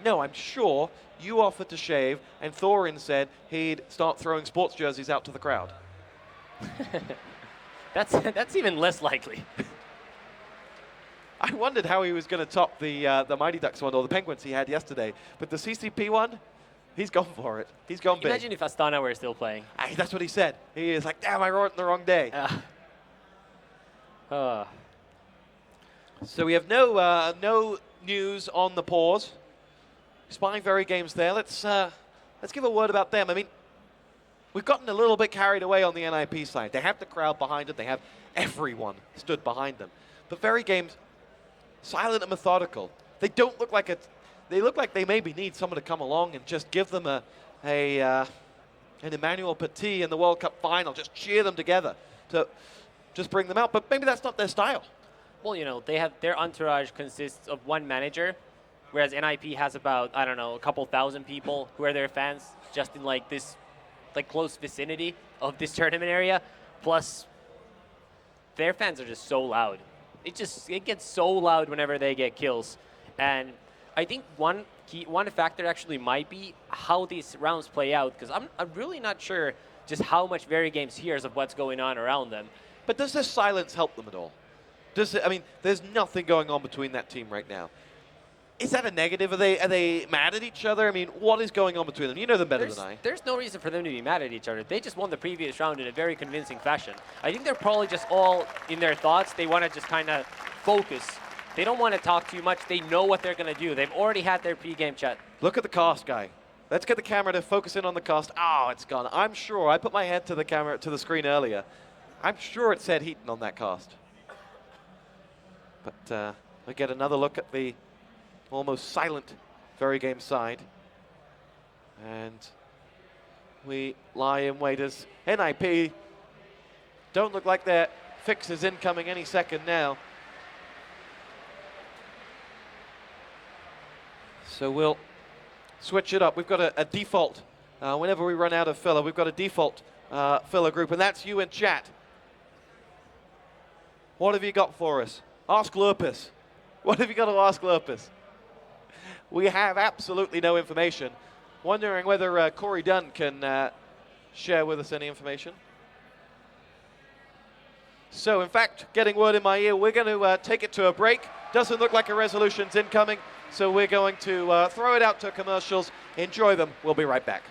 know, I'm sure you offered to shave, and Thorin said he'd start throwing sports jerseys out to the crowd. That's even less likely. I wondered how he was going to top the Mighty Ducks one or the Penguins he had yesterday, but the CCP one, he's gone for it. He's gone big. Imagine if Astana were still playing. That's what he said. He is like, damn, I wrote it the wrong day. So we have no news on the pause. Spy VeryGames there. Let's give a word about them. I mean, we've gotten a little bit carried away on the NiP side. They have the crowd behind it. They have everyone stood behind them. But VeryGames, silent and methodical. They don't look like they look like they maybe need someone to come along and just give them an Emmanuel Petit in the World Cup final. Just cheer them together to just bring them out. But maybe that's not their style. Well, you know, their entourage consists of one manager, whereas NiP has about, I don't know, a couple thousand people who are their fans just in like this close vicinity of this tournament area. Plus, their fans are just so loud. It gets so loud whenever they get kills. And I think one factor actually might be how these rounds play out, because I'm really not sure just how much VeryGames hears of what's going on around them. But does this silence help them at all? I mean, there's nothing going on between that team right now. Is that a negative? Are they mad at each other? I mean, what is going on between them? You know them better than I. There's no reason for them to be mad at each other. They just won the previous round in a very convincing fashion. I think they're probably just all in their thoughts. They want to just kind of focus. They don't want to talk too much. They know what they're going to do. They've already had their pre-game chat. Look at the cast guy. Let's get the camera to focus in on the cast. Oh, it's gone. I'm sure. I put my head to the screen earlier. I'm sure it said Heaton on that cast. But we get another look at the almost silent VeryGames side. And we lie in wait as NiP don't look like their fix is incoming any second now. So we'll switch it up. We've got a default. Whenever we run out of filler, we've got a default filler group, and that's you in chat. What have you got for us? Ask Lurpus. What have you got to ask Lurpus? We have absolutely no information. Wondering whether Corey Dunn can share with us any information. So, in fact, getting word in my ear, we're going to take it to a break. Doesn't look like a resolution's incoming, so we're going to throw it out to commercials. Enjoy them. We'll be right back.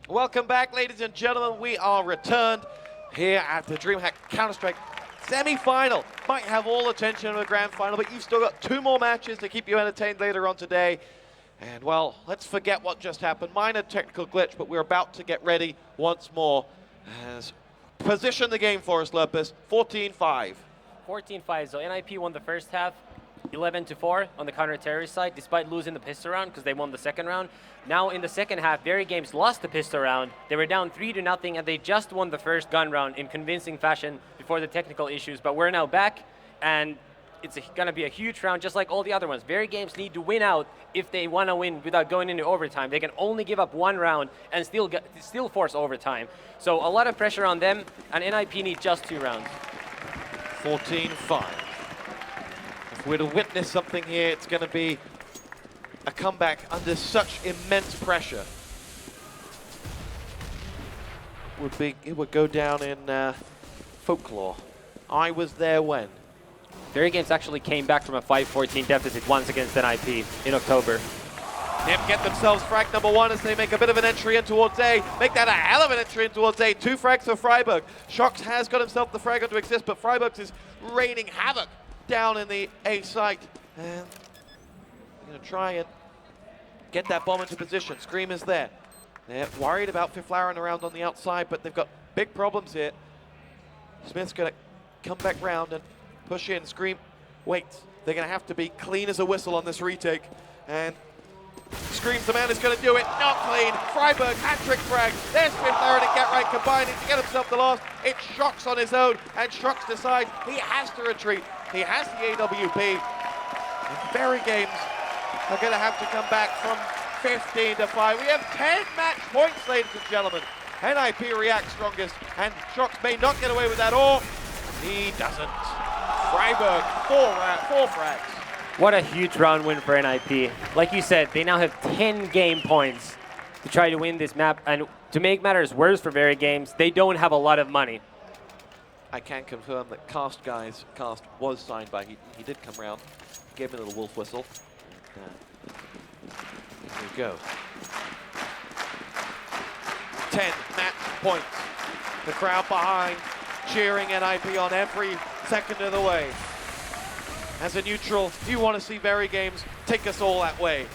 Welcome back, ladies and gentlemen. We are returned here at the DreamHack Counter-Strike semi-final. Might have all attention in the grand final, but you've still got 2 more matches to keep you entertained later on today. And, well, let's forget what just happened. Minor technical glitch, but we're about to get ready once more. As position the game for us, Lurpus. 14-5. 14-5. So NiP won the first half, 11-4 on the counter-terrorist side, despite losing the pistol round because they won the second round. Now in the second half, VeryGames lost the pistol round. They were down 3-0, and they just won the first gun round in convincing fashion before the technical issues. But we're now back, and it's going to be a huge round, just like all the other ones. VeryGames need to win out if they want to win without going into overtime. They can only give up 1 round and still force overtime. So a lot of pressure on them, and NiP need just 2 rounds. 14-5. If we're to witness something here, it's going to be a comeback under such immense pressure. It would go down in folklore. I was there when. VeryGames actually came back from a 5-14 deficit once against NiP in October. NiP get themselves frag number 1 as they make a bit of an entry in towards A. Make that a hell of an entry in towards A. 2 frags for Freiburg. Shox has got himself the frag to exist, but Freiburg is raining havoc down in the A site. And they're going to try and get that bomb into position. Scream is there. They're worried about Fiflaren around on the outside, but they've got big problems here. Smith's going to come back round and push in. Scream waits. They're going to have to be clean as a whistle on this retake. And Screams the man is going to do it. Not clean. Freiburg, hat-trick frag. There's Fifth Aaron and GeT_RiGhT combining to get himself the last. It's Shox on his own, and Shox decides he has to retreat. He has the AWP. And VeryGames are going to have to come back from 15-5. We have 10 match points, ladies and gentlemen. NiP reacts strongest, and Shox may not get away with that, or he doesn't. Freiburg, four frags. What a huge round win for NiP. Like you said, they now have 10 game points to try to win this map. And to make matters worse for VeryGames, they don't have a lot of money. I can confirm that Cast was signed by, he did come round. He gave me a little wolf whistle. Here we go. 10 match points. The crowd behind, cheering NiP on every second of the way. As a neutral, do you want to see VeryGames take us all that way?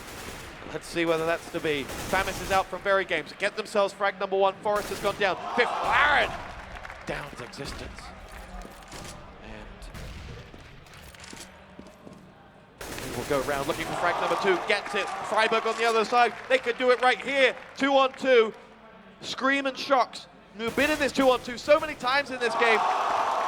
Let's see whether that's to be. Famis is out from VeryGames. Get themselves frag number 1. Forest has gone down. Fifth Laren down to existence. And we'll go around looking for frag number 2. Gets it. Freiburg on the other side. They could do it right here. 2-on-2. Scream and Shox, who've been in this 2-on-2 so many times in this game,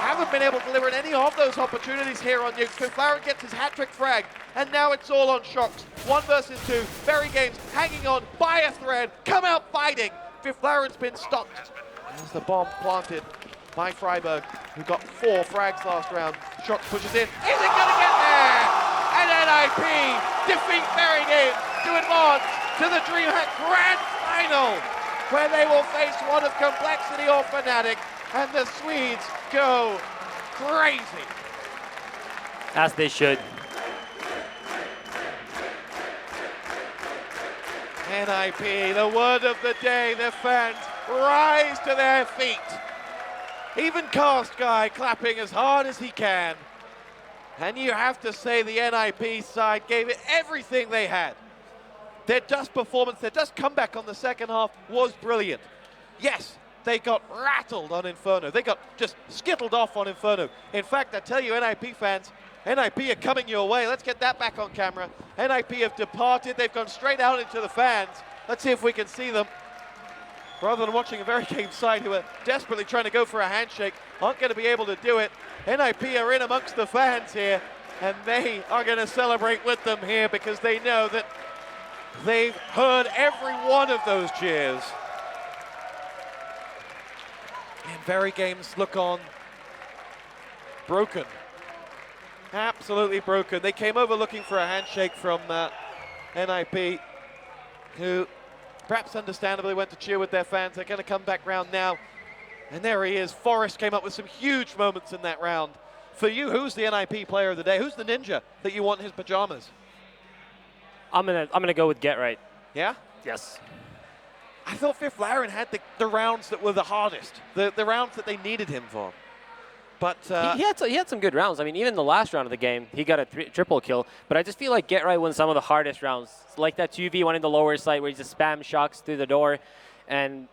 haven't been able to deliver any of those opportunities here on you. Fifth Laren gets his hat-trick frag, and now it's all on Shox. 1 versus 2. VeryGames hanging on by a thread. Come out fighting. Fifth Laren's been stopped. There's the bomb planted by Freiburg, who got 4 frags last round. Shox pushes in. Is it going to get there? And NiP defeat VeryGames to advance to the DreamHack Grand Final, where they will face one of Complexity or Fnatic, and the Swedes go crazy. As they should. NiP, the word of the day, the fans rise to their feet. Even Cast Guy clapping as hard as he can. And you have to say the NiP side gave it everything they had. Their Dust performance, their Dust comeback on the second half was brilliant. Yes, they got rattled on Inferno. They got just skittled off on Inferno. In fact, I tell you, NiP fans, NiP are coming your way. Let's get that back on camera. NiP have departed. They've gone straight out into the fans. Let's see if we can see them. Rather than watching a VeryGames side who are desperately trying to go for a handshake, aren't going to be able to do it. NiP are in amongst the fans here, and they are going to celebrate with them here because they know that they've heard every one of those cheers. And VeryGames look on broken. Absolutely broken. They came over looking for a handshake from NiP, who perhaps understandably went to cheer with their fans. They're going to come back round now. And there he is. Forest came up with some huge moments in that round. For you, who's the NiP player of the day? Who's the ninja that you want in his pajamas? I'm gonna go with GeT_RiGhT. Yeah? Yes. I thought Fifth Laren had the rounds that were the hardest, the rounds that they needed him for. But he had some good rounds. I mean, even the last round of the game, he got a triple kill. But I just feel like GeT_RiGhT won some of the hardest rounds. Like that 2v1 in the lower side where he just spam Shox through the door. And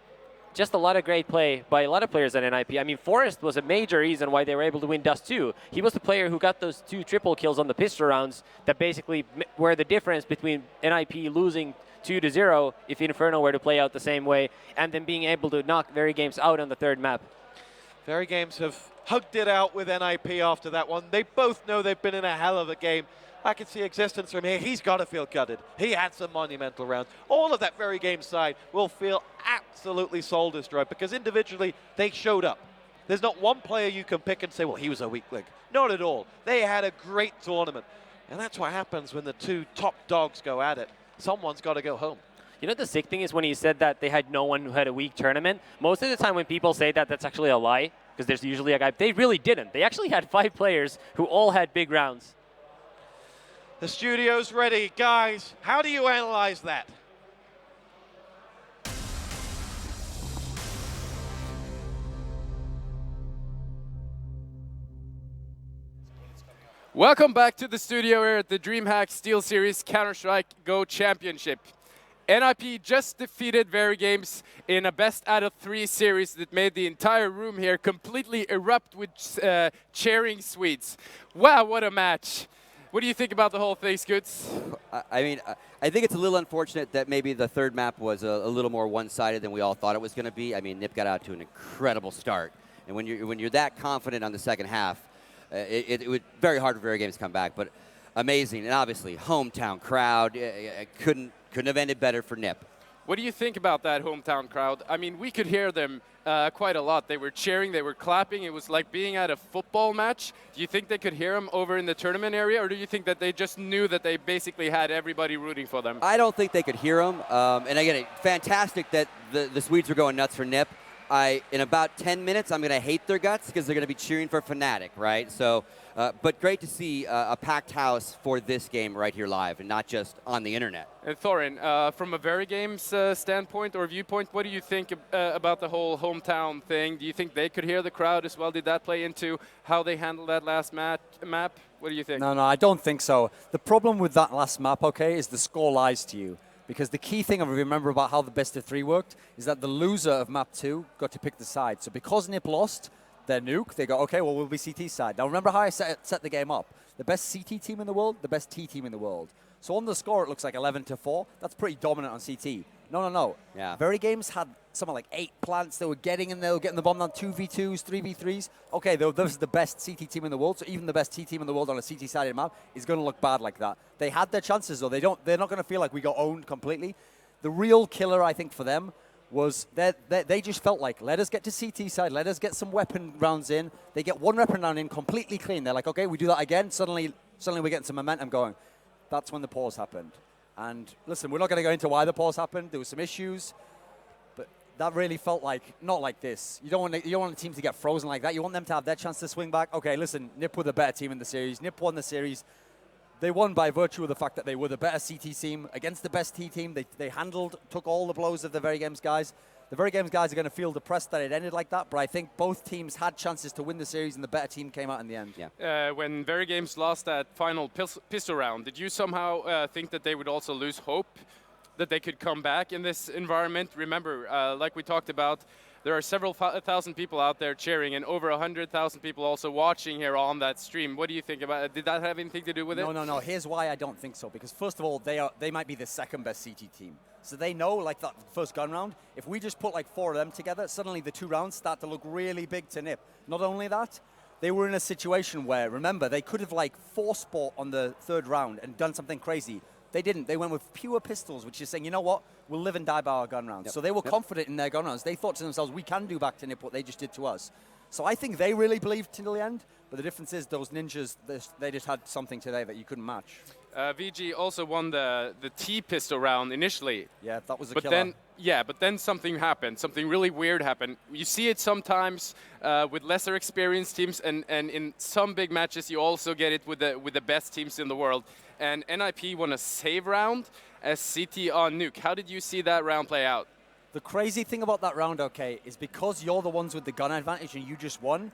just a lot of great play by a lot of players at NiP. I mean, Forest was a major reason why they were able to win Dust 2. He was the player who got those 2 triple kills on the pistol rounds that basically were the difference between NiP losing 2-0 if Inferno were to play out the same way, and then being able to knock VeryGames out on the 3rd map. VeryGames have hugged it out with NiP after that one. They both know they've been in a hell of a game. I can see Existence from here. He's got to feel gutted. He had some monumental rounds. All of that VeryGames side will feel absolutely soul-destroyed because individually they showed up. There's not one player you can pick and say, well, he was a weak link. Not at all. They had a great tournament. And that's what happens when the 2 top dogs go at it. Someone's got to go home. You know, the sick thing is when he said that they had no one who had a weak tournament, most of the time when people say that, that's actually a lie, because there's usually a guy. They really didn't. They actually had 5 players who all had big rounds. The studio's ready. Guys, how do you analyze that? Welcome back to the studio here at the DreamHack Steel Series Counter-Strike Go Championship. NiP just defeated VeryGames in a best out of 3 series that made the entire room here completely erupt with cheering Swedes. Wow, what a match. What do you think about the whole thing, Scoots? I mean, I think it's a little unfortunate that maybe the third map was a little more one-sided than we all thought it was going to be. I mean, NiP got out to an incredible start, and when you're that confident on the second half, it was very hard for VeryGames to come back. But amazing, and obviously hometown crowd couldn't have ended better for NiP. What do you think about that hometown crowd? I mean, we could hear them quite a lot. They were cheering, they were clapping. It was like being at a football match. Do you think they could hear them over in the tournament area, or do you think that they just knew that they basically had everybody rooting for them? I don't think they could hear them. And again, fantastic that the Swedes are going nuts for NiP. In about 10 minutes, I'm going to hate their guts because they're going to be cheering for Fnatic, right? So, but great to see a packed house for this game right here live and not just on the internet. And Thorin, from a VeryGames standpoint or viewpoint, what do you think about the whole hometown thing? Do you think they could hear the crowd as well? Did that play into how they handled that last map? What do you think? No, I don't think so. The problem with that last map, okay, is the score lies to you. Because the key thing I remember about how the best of 3 worked is that the loser of map 2 got to pick the side. So because NiP lost their nuke, they go, okay, well, we'll be CT side. Now remember how I set the game up. The best CT team in the world, the best T team in the world. So on the score, it looks like 11-4. That's pretty dominant on CT. No. Yeah. VeryGames had something like 8 plants. They were getting in there, getting the bomb down 2v2s, 3v3s. Okay, this is the best CT team in the world, so even the best T team in the world on a CT-sided map is going to look bad like that. They had their chances, though. They're not going to feel like we got owned completely. The real killer, I think, for them was they just felt like, let us get to CT side, let us get some weapon rounds in. They get 1 weapon round in completely clean. They're like, okay, we do that again. Suddenly we're getting some momentum going. That's when the pause happened. And listen, we're not going to go into why the pause happened. There were some issues, but that really felt like not like this. You don't want the team to get frozen like that. You want them to have their chance to swing back. Okay, listen, NiP were the better team in the series. NiP won the series. They won by virtue of the fact that they were the better CT team against the best T team. They took all the blows of the VeryGames guys. The VeryGames guys are going to feel depressed that it ended like that, but I think both teams had chances to win the series, and the better team came out in the end. Yeah. When VeryGames lost that final pistol round, did you somehow think that they would also lose hope that they could come back in this environment? Remember, like we talked about, there are several thousand people out there cheering, and over 100,000 people also watching here on that stream. What do you think about it? Did that have anything to do with it? No. Here's why I don't think so. Because first of all, they might be the second best CT team. So they know, like that first gun round, if we just put like 4 of them together, suddenly the 2 rounds start to look really big to NiP. Not only that, they were in a situation where, remember, they could have like force bought on the 3rd round and done something crazy. They didn't. They went with pure pistols, which is saying, you know what, we'll live and die by our gun rounds. Yep. So they were confident in their gun rounds. They thought to themselves, we can do back to NiP what they just did to us. So I think they really believed till the end. But the difference is those ninjas, they just had something today that you couldn't match. VG also won the T pistol round initially. Yeah, that was a but killer. But then something happened. Something really weird happened. You see it sometimes with lesser experienced teams, and in some big matches you also get it with the best teams in the world. And NiP won a save round as CT on nuke. How did you see that round play out? The crazy thing about that round, okay, is because you're the ones with the gun advantage and you just won,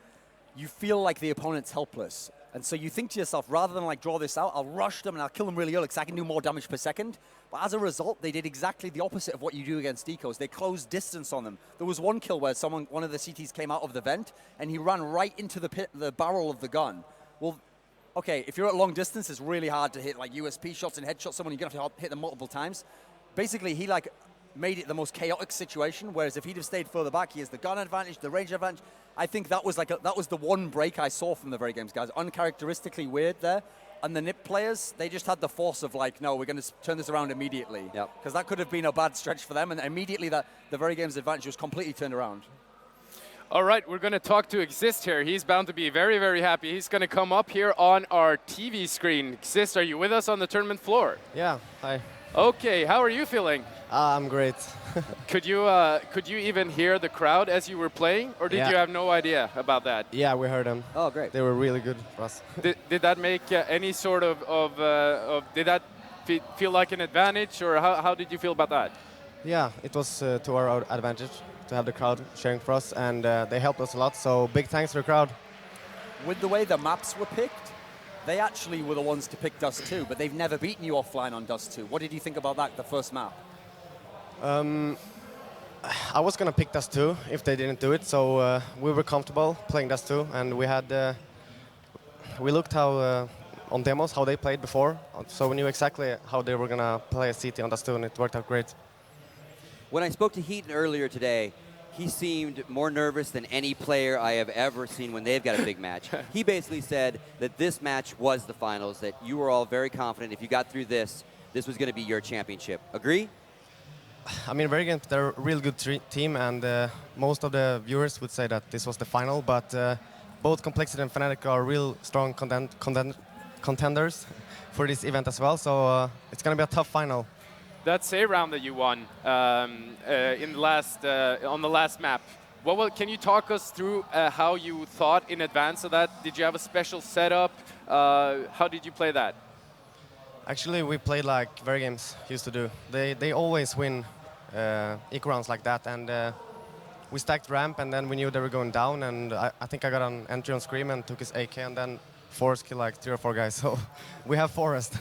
you feel like the opponent's helpless. And so you think to yourself, rather than like draw this out, I'll rush them and I'll kill them really early because I can do more damage per second. But as a result, they did exactly the opposite of what you do against decos. They closed distance on them. There was one kill where one of the CTs came out of the vent and he ran right into the barrel of the gun. Well, okay, if you're at long distance, it's really hard to hit like USP shots and headshot someone. You're going to have to hit them multiple times. Basically, he like made it the most chaotic situation, whereas if he'd have stayed further back, he has the gun advantage, the range advantage. I think that was that was the one break I saw from the VeryGames guys. Uncharacteristically weird there. And the NiP players, they just had the force of like, no, we're going to turn this around immediately. Because that could have been a bad stretch for them, and immediately the VeryGames advantage was completely turned around. All right, we're going to talk to Exist here. He's bound to be very, very happy. He's going to come up here on our TV screen. Exist, are you with us on the tournament floor? Yeah, hi. Okay, how are you feeling? I'm great. Could you even hear the crowd as you were playing, or did you have no idea about that? Yeah, we heard them. Oh, great. They were really good for us. Did that make any sort of did that feel like an advantage, or how did you feel about that? Yeah, it was to our advantage to have the crowd cheering for us, and they helped us a lot, so big thanks to the crowd. With the way the maps were picked, they actually were the ones to pick Dust 2, but they've never beaten you offline on Dust 2. What did you think about that, the first map? I was going to pick Dust 2 if they didn't do it, so we were comfortable playing Dust 2, and we looked how on demos how they played before, so we knew exactly how they were gonna play a CT on that stool, and it worked out great. When I spoke to Heaton earlier today, he seemed more nervous than any player I have ever seen when they've got a big match. He basically said that this match was the finals, that you were all very confident if you got through this, this was going to be your championship. Agree? I mean, VeryGames, they're a real good team, and most of the viewers would say that this was the final, but both Complexity and Fnatic are real strong contenders for this event as well, so it's going to be a tough final. That save round that you won in the last on the last map. Can you talk us through how you thought in advance of that? Did you have a special setup? How did you play that? Actually, we played like VeryGames used to do. They always win eco rounds like that, and we stacked ramp, and then we knew they were going down, and I think I got an entry on Scream and took his AK, and then Forrest killed like 3 or 4 guys, so we have Forrest.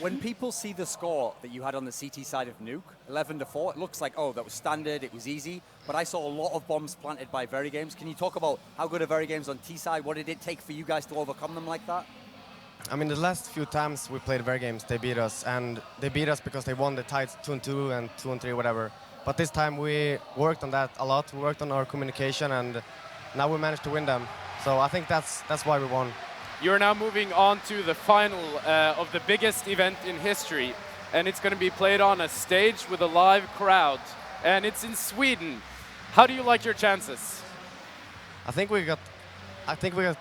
When people see the score that you had on the CT side of Nuke, 11-4, it looks like, oh, that was standard, it was easy, but I saw a lot of bombs planted by VeryGames. Can you talk about how good are VeryGames on T side? What did it take for you guys to overcome them like that? I mean, the last few times we played VeryGames, they beat us, and they beat us because they won the tides 2-2 and 2-3, whatever. But this time we worked on that a lot, we worked on our communication, and now we managed to win them. So I think that's why we won. You're now moving on to the final of the biggest event in history, and it's going to be played on a stage with a live crowd, and it's in Sweden. How do you like your chances? I think we got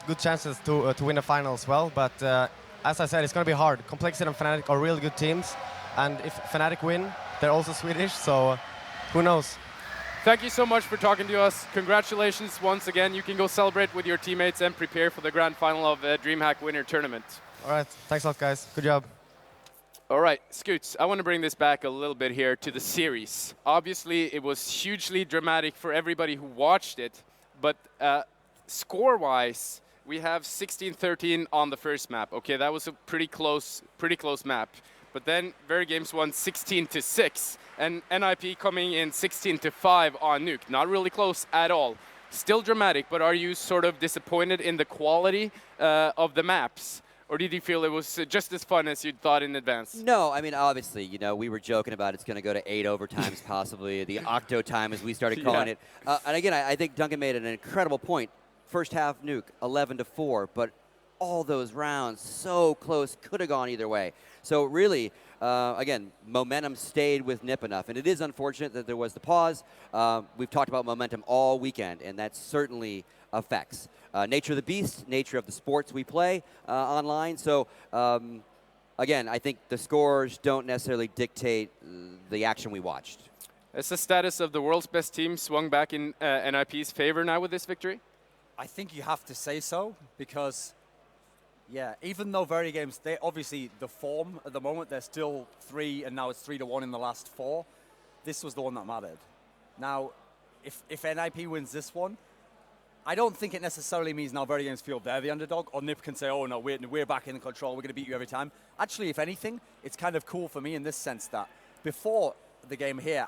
good chances to win the final as well, but as I said, it's going to be hard. Complexity and Fnatic are really good teams, and if Fnatic win, they're also Swedish, so who knows? Thank you so much for talking to us. Congratulations once again. You can go celebrate with your teammates and prepare for the grand final of the DreamHack Winter Tournament. All right, thanks a lot, guys. Good job. All right, Scoots, I want to bring this back a little bit here to the series. Obviously, it was hugely dramatic for everybody who watched it, but score-wise, we have 16-13 on the first map. Okay, that was a pretty close map. But then VeryGames won 16-6, and NiP coming in 16-5 on Nuke. Not really close at all. Still dramatic, but are you sort of disappointed in the quality of the maps? Or did you feel it was just as fun as you thought in advance? No, I mean, obviously, you know, we were joking about it's going to go to 8 overtimes possibly, the octo time as we started calling it. And again, I think Duncan made an incredible point. First half Nuke, 11-4, but all those rounds so close, could have gone either way. So really, again, momentum stayed with NiP enough. And it is unfortunate that there was the pause. We've talked about momentum all weekend, and that certainly affects. Nature of the beast, nature of the sports we play online. So again, I think the scores don't necessarily dictate the action we watched. Has the status of the world's best team swung back in NiP's favor now with this victory? I think you have to say so, because yeah, even though VeryGames, they obviously, the form at the moment, they're still 3, and now it's 3-1 in the last 4. This was the one that mattered. Now, if NiP wins this one, I don't think it necessarily means now VeryGames feel they're the underdog, or NiP can say, oh no, we're back in control, we're going to beat you every time. Actually, if anything, it's kind of cool for me in this sense that before the game here,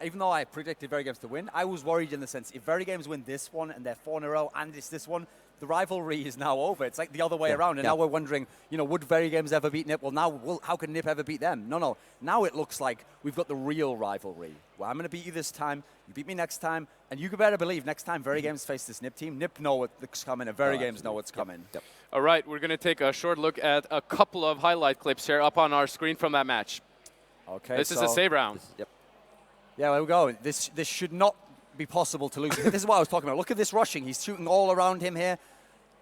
even though I predicted VeryGames to win, I was worried in the sense, if VeryGames win this one, and they're 4 in a row, and it's this one, the rivalry is now over. It's like the other way around, and now we're wondering, you know, would VeryGames ever beat NiP? Well, now, how can NiP ever beat them? No. Now it looks like we've got the real rivalry. Well, I'm going to beat you this time, you beat me next time, and you can better believe next time VeryGames face this NiP team, NiP know what's coming, and VeryGames know what's coming. Yep. All right, we're going to take a short look at a couple of highlight clips here up on our screen from that match. Okay, this is a save round. Yeah, there we go. This should not be possible to lose. This is what I was talking about. Look at this rushing. He's shooting all around him here.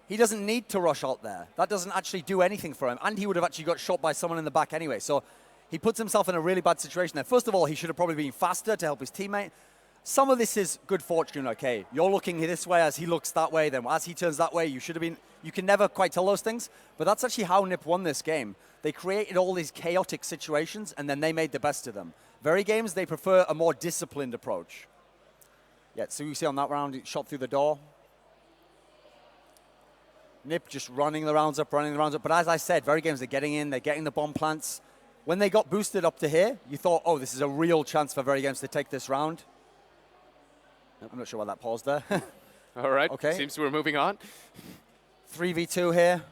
He doesn't need to rush out there. That doesn't actually do anything for him. And he would have actually got shot by someone in the back anyway. So he puts himself in a really bad situation there. First of all, he should have probably been faster to help his teammate. Some of this is good fortune, okay? You're looking this way as he looks that way. Then as he turns that way, you should have been... You can never quite tell those things. But that's actually how NiP won this game. They created all these chaotic situations, and then they made the best of them. VeryGames, they prefer a more disciplined approach. Yeah, so you see on that round, it shot through the door. NiP just running the rounds up. But as I said, VeryGames, they're getting in, they're getting the bomb plants. When they got boosted up to here, you thought, oh, this is a real chance for VeryGames to take this round. I'm not sure why that paused there. All right, okay. Seems we're moving on. 3v2 here.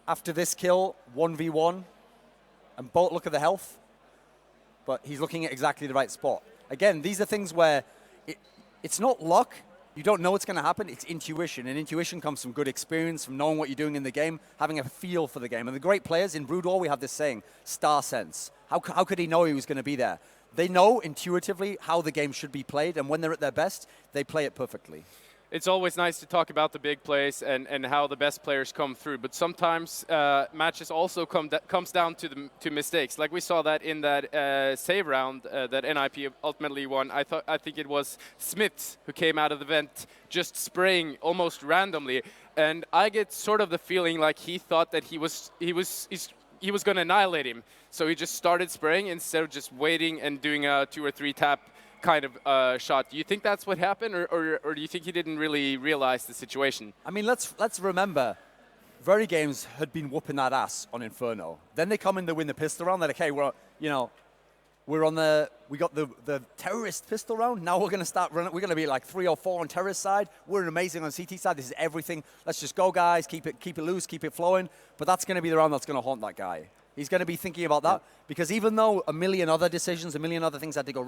after this kill, 1v1, and both look at the health, but he's looking at exactly the right spot. Again, these are things where it's not luck. You don't know what's going to happen. It's intuition, and intuition comes from good experience, from knowing what you're doing in the game, having a feel for the game. And the great players, in Brood War, we have this saying, star sense. How could he know he was going to be there? They know intuitively how the game should be played, and when they're at their best, they play it perfectly. It's always nice to talk about the big plays and how the best players come through, but sometimes matches also comes down to mistakes. Like we saw that in that save round that NiP ultimately won. I think it was Smith who came out of the vent just spraying almost randomly, and I get sort of the feeling like he thought that he was going to annihilate him, so he just started spraying instead of just waiting and doing a 2 or 3 tap kind of shot. Do you think that's what happened, or do you think he didn't really realize the situation? I mean, let's remember, VeryGames had been whooping that ass on Inferno. Then they come in to win the pistol round. They're like, hey, we got the terrorist pistol round. Now we're going to start running. We're going to be like 3 or 4 on terrorist side. We're amazing on CT side. This is everything. Let's just go, guys. Keep it loose. Keep it flowing. But that's going to be the round that's going to haunt that guy. He's going to be thinking about that because even though a million other decisions, a million other things had to go